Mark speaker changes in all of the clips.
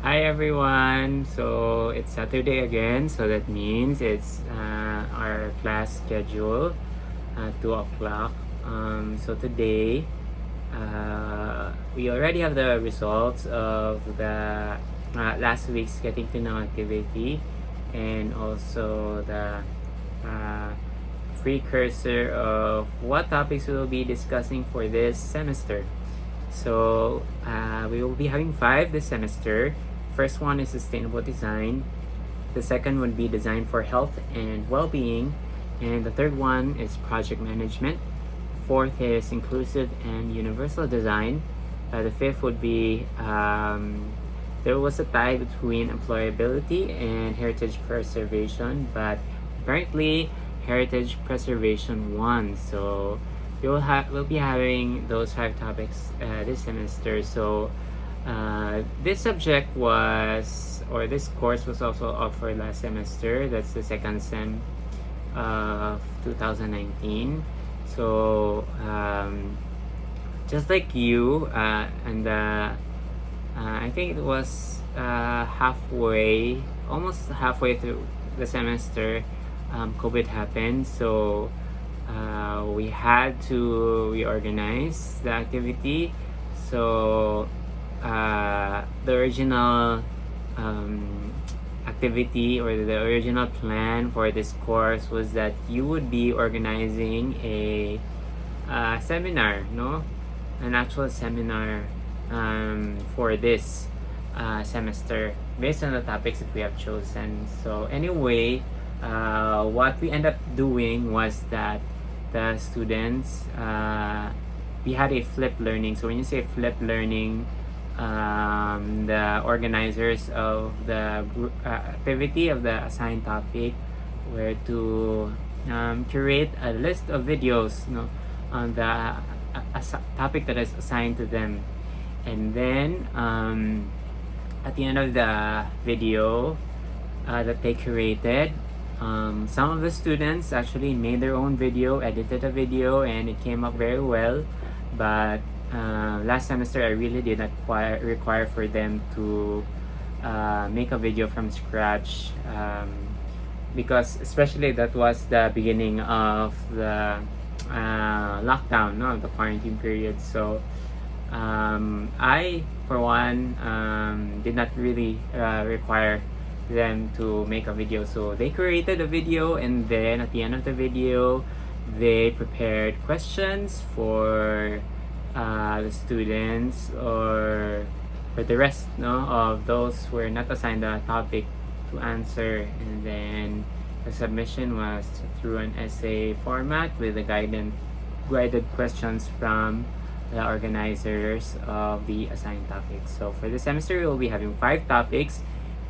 Speaker 1: Hi everyone. So it's Saturday again, so that means it's our class schedule at 2 o'clock. So today we already have the results of the last week's getting to know activity, and also the uh, precursor of what topics we will be discussing for this semester. So we will be having five this semester. First one is sustainable design. The second would be design for health and well-being, and the third one is project management. Fourth is inclusive and universal design. The fifth would be there was a tie between employability and heritage preservation, but apparently heritage preservation won. So we'll be having those five topics this semester. So this subject was, or this course was also offered last semester. That's the second sem of 2019. So just like you, and I think it was almost halfway through the semester, COVID happened. So we had to reorganize the activity. So the original activity, or the original plan for this course, was that you would be organizing a seminar, no? An actual seminar for this semester based on the topics that we have chosen. So anyway, what we end up doing was that the students, we had a flipped learning. So when you say flipped learning, the organizers of the activity of the assigned topic were to curate a list of videos, on the topic that is assigned to them, and then at the end of the video that they curated, some of the students actually made their own video, edited a video, and it came up very well. But last semester I really did not require for them to make a video from scratch, because especially that was the beginning of the lockdown, no, the quarantine period. So I, for one, did not really require them to make a video. So they created a video, and then at the end of the video they prepared questions for the students, or for the rest, of those who were not assigned a topic, to answer. And then the submission was through an essay format with the guided questions from the organizers of the assigned topics. So for this semester, we will be having five topics,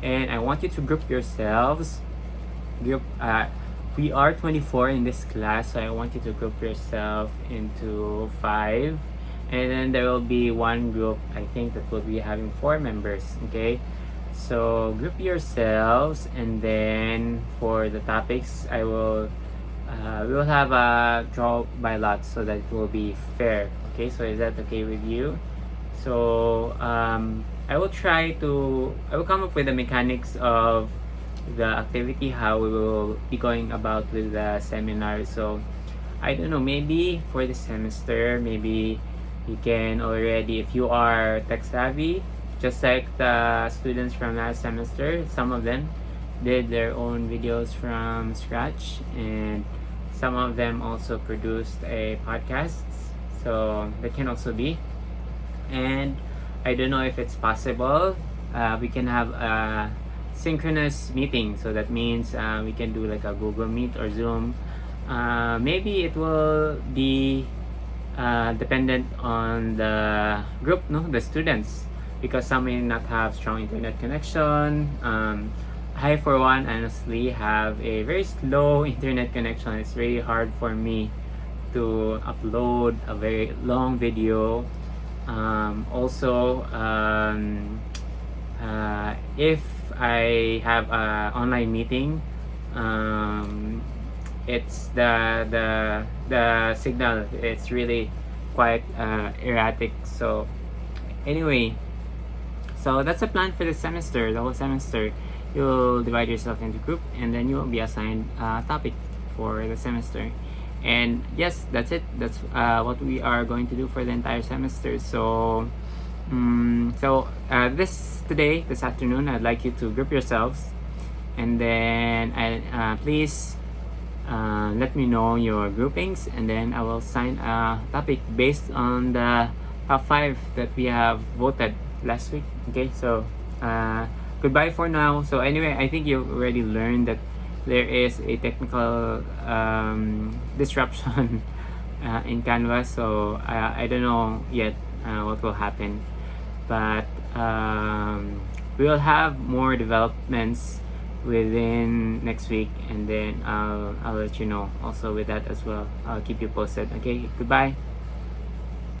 Speaker 1: and I want you to group yourselves. We are 24 in this class, so I want you to group yourself into five, and then there will be one group, I think, that will be having 4 members. Okay, so group yourselves, and then for the topics, we will have a draw by lot, so that it will be fair. Okay, so is that okay with you? So I will come up with the mechanics of the activity, how we will be going about with the seminar. So I don't know, maybe for the semester, maybe you can already, if you are tech savvy, just like the students from last semester, some of them did their own videos from scratch, and some of them also produced a podcast. So that can also be. And I don't know if it's possible, we can have a synchronous meeting. So that means we can do like a Google Meet or Zoom. Maybe it will be dependent on the group, the students, because some may not have strong internet connection. I, for one, honestly have a very slow internet connection. It's very hard for me to upload a very long video. Also, if I have an online meeting, it's the signal, it's really quite erratic. So anyway, So that's the plan for the semester, the whole semester. You'll divide yourself into group, and then you will be assigned a topic for the semester. And yes, that's it. That's what we are going to do for the entire semester. So, this afternoon, I'd like you to group yourselves, and then please let me know your groupings, and then I will assign a topic based on the top 5 that we have voted last week. Okay, so goodbye for now. So anyway, I think you already learned that there is a technical disruption in Canvas. So I don't know yet what will happen, but we will have more developments within next week, and then I'll let you know also with that as well. I'll keep you posted. Okay, goodbye.